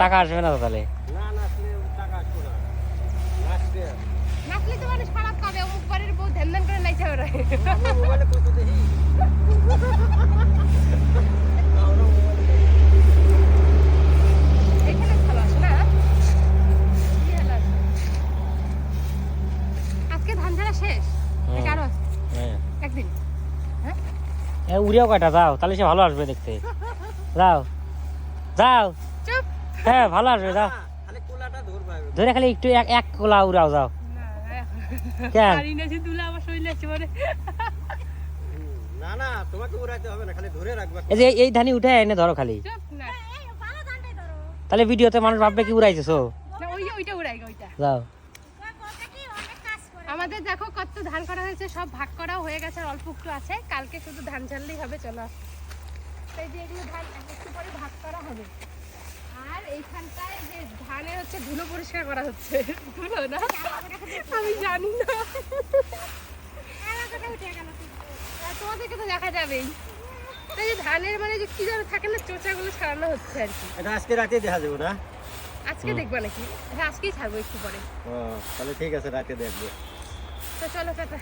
টাকা আসবে না তো তাহলে? নাচলে তো মানুষ খারাপ পাবে, অমুক বাড়ির বউ ধ্যান ধ্যান করে নাইছে ওরা। এখানে ভালো আছে না? আজকে ধান ঝাড়া শেষ? আরো আছে একদিন? হ্যাঁ উড়িয়াও কয়টা যাও, তাহলে সে ভালো আসবে দেখতে। যাও যাও, চুপ। হ্যাঁ ভালো আসবে, যাও ধরে খালি একটু এক কোলা উড়াও, যাও। কেন? এই যে এই ধানি উঠে এনে ধরো খালি, তাহলে ভিডিওতে মানুষ ভাববে কি উড়াইতেছো। যাও। আমাদের দেখো কত ধান করা হয়েছে, সব ভাগ করা হয়ে গেছে, আর অল্প একটু আছে, কালকে শুধু ধান ঝাড়লেই হবে। চলো, এই যে এগুলো ধান একটু পরে ভাগ করা হবে। আর এইখানটায় যে ধানের হচ্ছে ধুলো পরিষ্কার করা হচ্ছে। ধুলো না, আমি জানি না, তোমাদেরকে তো দেখা যাবেই। এই যে ধানের মানে যে কি যেন থাকে না, চোচাগুলো ছাড়ানো হচ্ছে আর কি। এটা আজকে রাতে দেখা যাবে না? আজকে দেখবা নাকি? হ্যাঁ আজকেই ছাড়বো একটু পরে। তাহলে ঠিক আছে, রাতে দেখবো। তো চলো টাটা।